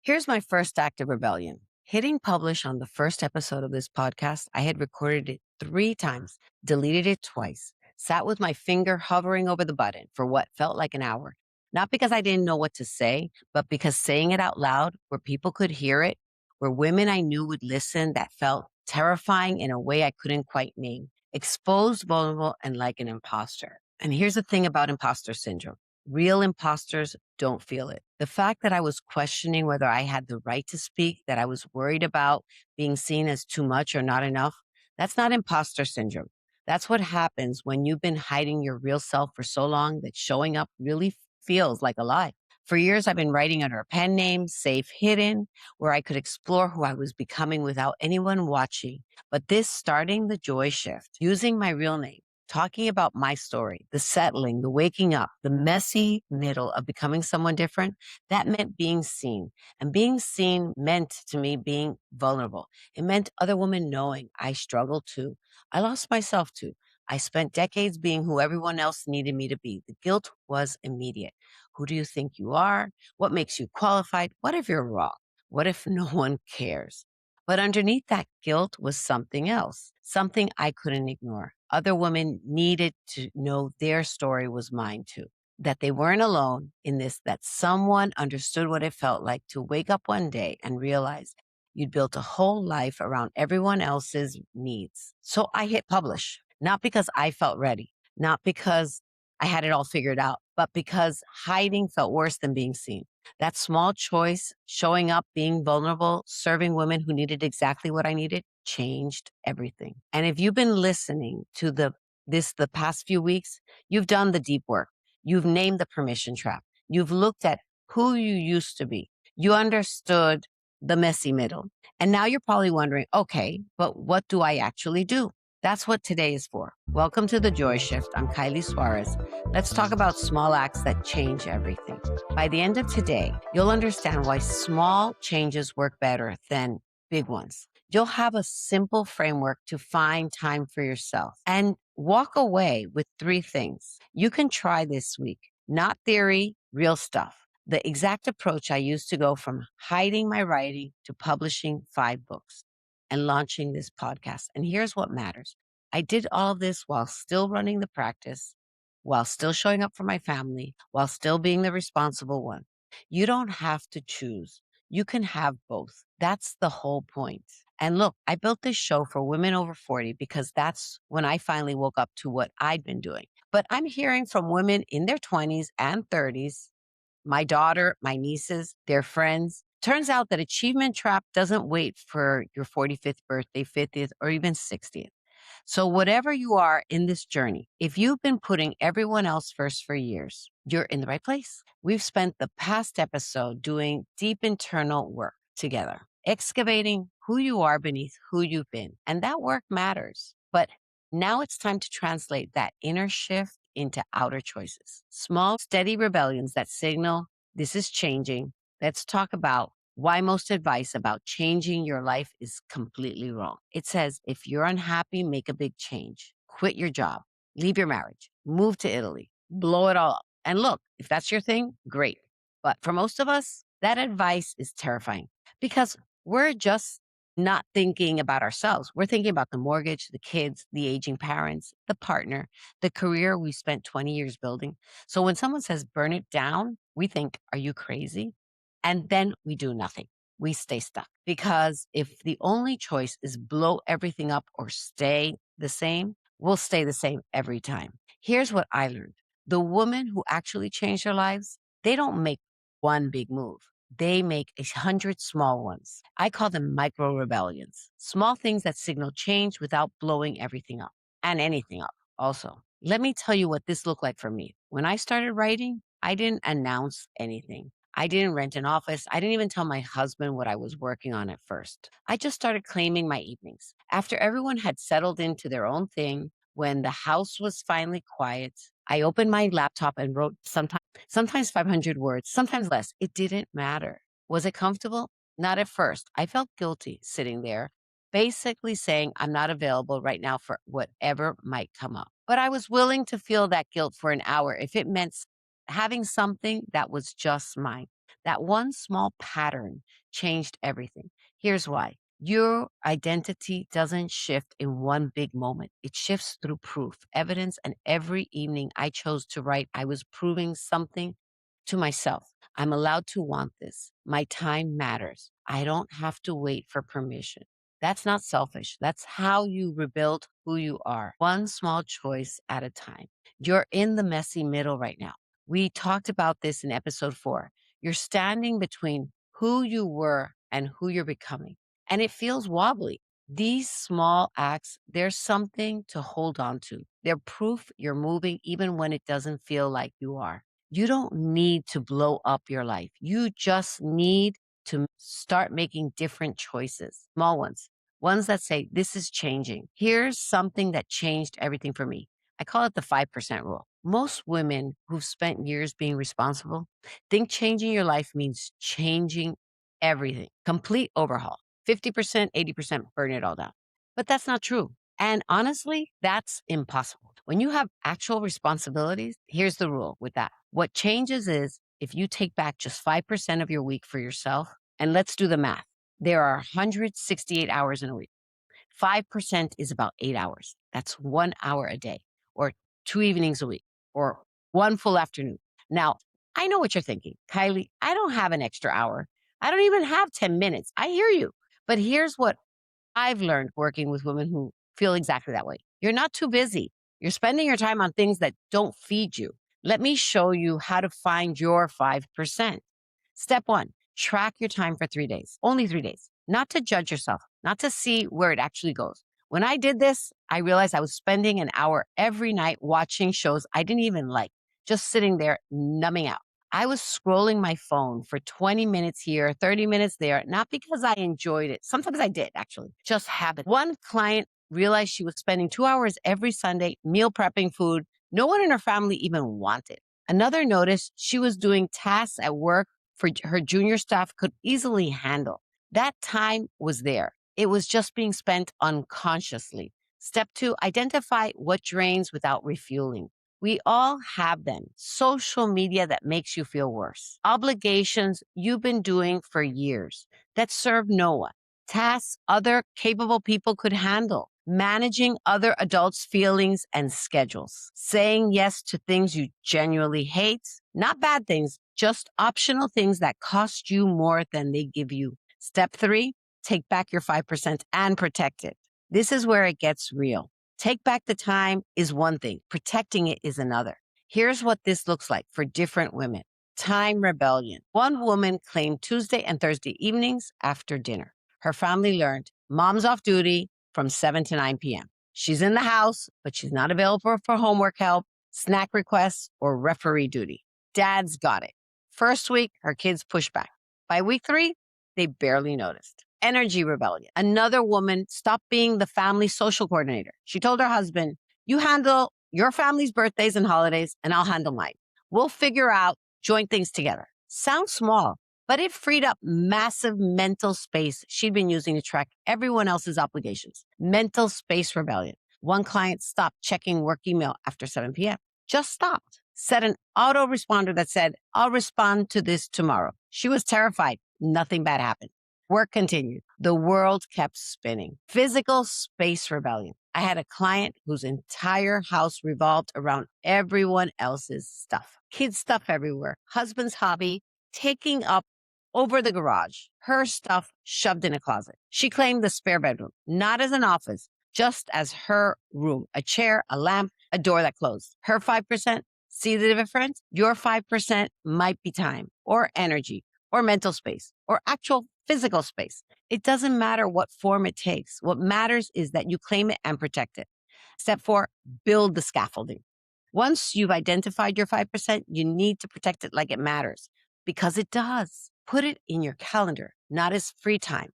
Here's my first act of rebellion. Hitting publish on the first episode of this podcast, I had recorded it 3 times, deleted it twice, sat with my finger hovering over the button for what felt like an hour. Not because I didn't know what to say, but because saying it out loud where people could hear it, where women I knew would listen, that felt terrifying in a way I couldn't quite name, exposed, vulnerable, and like an imposter. And here's the thing about imposter syndrome. Real imposters don't feel it. The fact that I was questioning whether I had the right to speak, that I was worried about being seen as too much or not enough, that's not imposter syndrome. That's what happens when you've been hiding your real self for so long that showing up really feels like a lie. For years, I've been writing under a pen name, safe, hidden, where I could explore who I was becoming without anyone watching. But this starting the joy shift, using my real name, talking about my story, the settling, the waking up, the messy middle of becoming someone different, that meant being seen. And being seen meant to me being vulnerable. It meant other women knowing I struggled too. I lost myself too. I spent decades being who everyone else needed me to be. The guilt was immediate. Who do you think you are? What makes you qualified? What if you're wrong? What if no one cares? But underneath that guilt was something else, something I couldn't ignore. Other women needed to know their story was mine too, that they weren't alone in this, that someone understood what it felt like to wake up one day and realize you'd built a whole life around everyone else's needs. So I hit publish, not because I felt ready, not because I had it all figured out, but because hiding felt worse than being seen. That small choice, showing up, being vulnerable, serving women who needed exactly what I needed, changed everything. And if you've been listening to the past few weeks, you've done the deep work. You've named the permission trap. You've looked at who you used to be. You understood the messy middle. And now you're probably wondering, okay, but what do I actually do? That's what today is for. Welcome to the Joy Shift. I'm Kiley Suarez. Let's talk about small acts that change everything. By the end of today, you'll understand why small changes work better than big ones. You'll have a simple framework to find time for yourself and walk away with 3 things you can try this week. Not theory, real stuff. The exact approach I used to go from hiding my writing to publishing 5 books and launching this podcast. And here's what matters. I did all of this while still running the practice, while still showing up for my family, while still being the responsible one. You don't have to choose. You can have both. That's the whole point. And look, I built this show for women over 40 because that's when I finally woke up to what I'd been doing. But I'm hearing from women in their 20s and 30s, my daughter, my nieces, their friends. Turns out that achievement trap doesn't wait for your 45th birthday, 50th, or even 60th. So, whatever you are in this journey, if you've been putting everyone else first for years, you're in the right place. We've spent the past episode doing deep internal work together, excavating who you are beneath who you've been. And that work matters. But now it's time to translate that inner shift into outer choices. Small, steady rebellions that signal this is changing. Let's talk about why most advice about changing your life is completely wrong. It says if you're unhappy, make a big change. Quit your job, leave your marriage, move to Italy, blow it all up. And look, if that's your thing, great. But for most of us, that advice is terrifying because we're just not thinking about ourselves. We're thinking about the mortgage, the kids, the aging parents, the partner, the career we spent 20 years building. So when someone says burn it down, we think, are you crazy? And then we do nothing. We stay stuck because if the only choice is blow everything up or stay the same, we'll stay the same every time. Here's what I learned. The women who actually change their lives, they don't make one big move. They make 100 small ones. I call them micro rebellions, small things that signal change without blowing everything up and anything up also. Let me tell you what this looked like for me. When I started writing, I didn't announce anything. I didn't rent an office. I didn't even tell my husband what I was working on at first. I just started claiming my evenings. After everyone had settled into their own thing, when the house was finally quiet, I opened my laptop and wrote sometimes 500 words, sometimes less. It didn't matter. Was it comfortable? Not at first. I felt guilty sitting there, basically saying I'm not available right now for whatever might come up. But I was willing to feel that guilt for an hour if it meant having something that was just mine. That one small pattern changed everything. Here's why. Your identity doesn't shift in one big moment. It shifts through proof, evidence, and every evening I chose to write, I was proving something to myself. I'm allowed to want this. My time matters. I don't have to wait for permission. That's not selfish. That's how you rebuild who you are, one small choice at a time. You're in the messy middle right now. We talked about this in episode 4. You're standing between who you were and who you're becoming, and it feels wobbly. These small acts, there's something to hold on to. They're proof you're moving even when it doesn't feel like you are. You don't need to blow up your life. You just need to start making different choices, small ones that say, this is changing. Here's something that changed everything for me. I call it the 5% rule. Most women who've spent years being responsible think changing your life means changing everything, complete overhaul, 50%, 80%, burn it all down. But that's not true. And honestly, that's impossible. When you have actual responsibilities, here's the rule with that. What changes is if you take back just 5% of your week for yourself, and let's do the math. There are 168 hours in a week. 5% is about 8 hours. That's 1 hour a day, or 2 evenings a week, or one full afternoon. Now, I know what you're thinking. Kylie, I don't have an extra hour. I don't even have 10 minutes. I hear you. But here's what I've learned working with women who feel exactly that way. You're not too busy. You're spending your time on things that don't feed you. Let me show you how to find your 5%. Step 1, track your time for 3 days, only 3 days, not to judge yourself, not to see where it actually goes. When I did this, I realized I was spending an hour every night watching shows I didn't even like, just sitting there numbing out. I was scrolling my phone for 20 minutes here, 30 minutes there, not because I enjoyed it. Sometimes I did, actually, just habit. One client realized she was spending 2 hours every Sunday meal prepping food no one in her family even wanted. Another noticed she was doing tasks at work for her junior staff could easily handle. That time was there. It was just being spent unconsciously. Step 2, identify what drains without refueling. We all have them. Social media that makes you feel worse. Obligations you've been doing for years that serve no one. Tasks other capable people could handle. Managing other adults' feelings and schedules. Saying yes to things you genuinely hate. Not bad things, just optional things that cost you more than they give you. Step 3, take back your 5% and protect it. This is where it gets real. Take back the time is one thing, protecting it is another. Here's what this looks like for different women. Time rebellion. One woman claimed Tuesday and Thursday evenings after dinner. Her family learned mom's off duty from 7 to 9 p.m. She's in the house, but she's not available for homework help, snack requests, or referee duty. Dad's got it. First week, her kids pushed back. By week 3, they barely noticed. Energy rebellion. Another woman stopped being the family social coordinator. She told her husband, you handle your family's birthdays and holidays, and I'll handle mine. We'll figure out joint things together. Sounds small, but it freed up massive mental space she'd been using to track everyone else's obligations. Mental space rebellion. One client stopped checking work email after 7 p.m. Just stopped. Set an autoresponder that said, I'll respond to this tomorrow. She was terrified. Nothing bad happened. Work continued. The world kept spinning. Physical space rebellion. I had a client whose entire house revolved around everyone else's stuff. Kids' stuff everywhere. Husband's hobby taking up over the garage. Her stuff shoved in a closet. She claimed the spare bedroom, not as an office, just as her room. A chair, a lamp, a door that closed. Her 5%, see the difference? Your 5% might be time or energy or mental space or actual physical space. It doesn't matter what form it takes. What matters is that you claim it and protect it. Step 4, build the scaffolding. Once you've identified your 5%, you need to protect it like it matters because it does. Put it in your calendar, not as free time,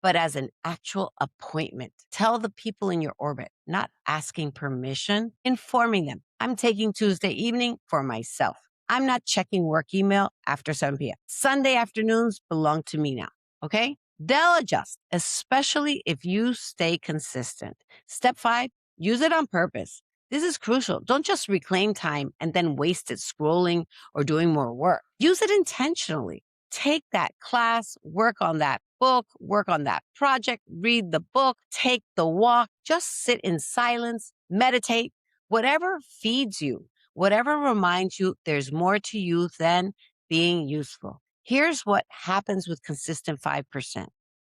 but as an actual appointment. Tell the people in your orbit, not asking permission, informing them. I'm taking Tuesday evening for myself. I'm not checking work email after 7 p.m. Sunday afternoons belong to me now, okay? They'll adjust, especially if you stay consistent. Step 5, use it on purpose. This is crucial. Don't just reclaim time and then waste it scrolling or doing more work. Use it intentionally. Take that class, work on that book, work on that project, read the book, take the walk, just sit in silence, meditate, whatever feeds you, whatever reminds you there's more to you than being useful. Here's what happens with consistent 5%.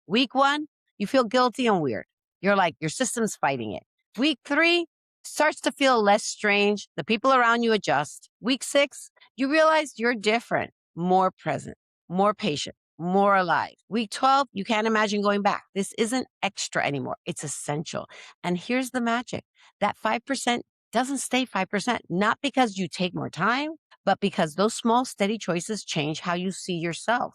Week 1, you feel guilty and weird. You're like, your system's fighting it. Week 3, starts to feel less strange. The people around you adjust. Week 6, you realize you're different, more present, more patient, more alive. Week 12, you can't imagine going back. This isn't extra anymore. It's essential. And here's the magic. That 5% doesn't stay 5%, not because you take more time, but because those small, steady choices change how you see yourself.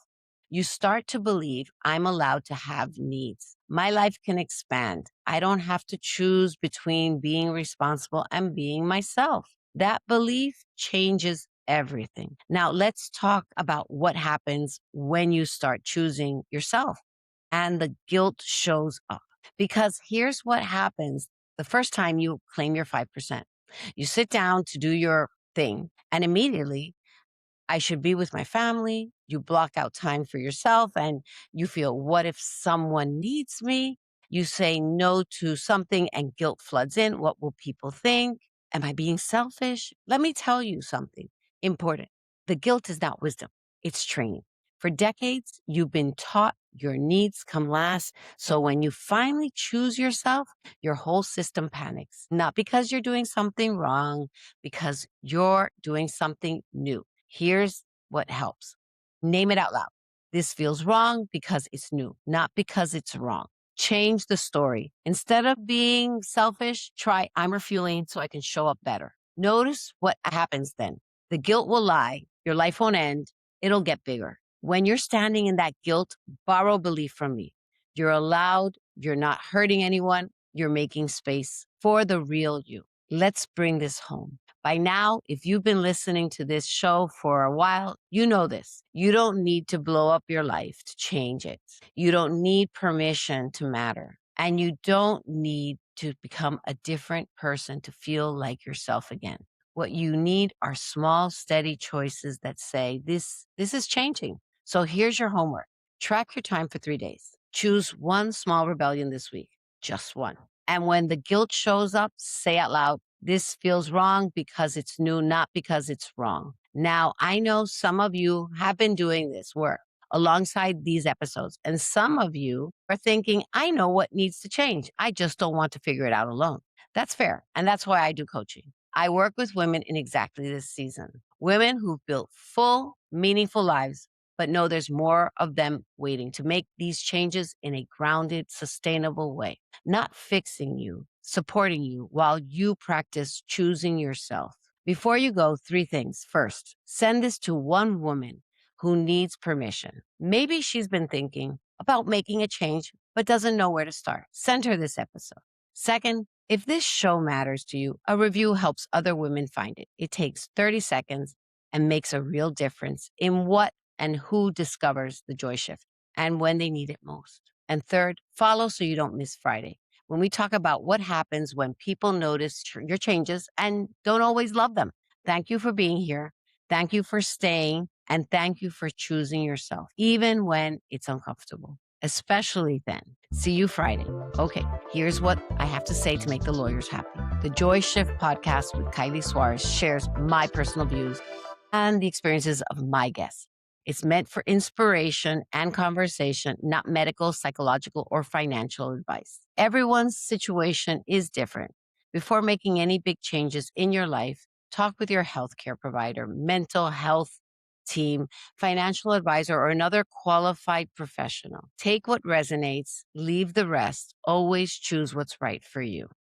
You start to believe I'm allowed to have needs. My life can expand. I don't have to choose between being responsible and being myself. That belief changes everything. Now, let's talk about what happens when you start choosing yourself and the guilt shows up. Because here's what happens the first time you claim your 5%. You sit down to do your thing, and immediately I should be with my family. You block out time for yourself and you feel, what if someone needs me? You say no to something and guilt floods in. What will people think? Am I being selfish? Let me tell you something important. The guilt is not wisdom, it's training. For decades, you've been taught your needs come last. So when you finally choose yourself, your whole system panics. Not because you're doing something wrong, because you're doing something new. Here's what helps. Name it out loud. This feels wrong because it's new, not because it's wrong. Change the story. Instead of being selfish, try I'm refueling so I can show up better. Notice what happens then. The guilt will lie. Your life won't end. It'll get bigger. When you're standing in that guilt, borrow belief from me. You're allowed. You're not hurting anyone. You're making space for the real you. Let's bring this home. By now, if you've been listening to this show for a while, you know this. You don't need to blow up your life to change it. You don't need permission to matter. And you don't need to become a different person to feel like yourself again. What you need are small, steady choices that say, this is changing. So here's your homework. Track your time for 3 days. Choose one small rebellion this week, just one. And when the guilt shows up, say out loud, this feels wrong because it's new, not because it's wrong. Now, I know some of you have been doing this work alongside these episodes, and some of you are thinking, I know what needs to change. I just don't want to figure it out alone. That's fair. And that's why I do coaching. I work with women in exactly this season, women who've built full, meaningful lives, but know there's more of them waiting to make these changes in a grounded, sustainable way, not fixing you, supporting you while you practice choosing yourself. Before you go, 3 things. First, send this to one woman who needs permission. Maybe she's been thinking about making a change, but doesn't know where to start. Send her this episode. Second, if this show matters to you, a review helps other women find it. It takes 30 seconds and makes a real difference in what and who discovers the joy shift and when they need it most. And third, follow so you don't miss Friday, when we talk about what happens when people notice your changes and don't always love them. Thank you for being here. Thank you for staying. And thank you for choosing yourself, even when it's uncomfortable, especially then. See you Friday. Okay, here's what I have to say to make the lawyers happy. The Joy Shift podcast with Kiley Suarez shares my personal views and the experiences of my guests. It's meant for inspiration and conversation, not medical, psychological, or financial advice. Everyone's situation is different. Before making any big changes in your life, talk with your healthcare provider, mental health team, financial advisor, or another qualified professional. Take what resonates, leave the rest. Always choose what's right for you.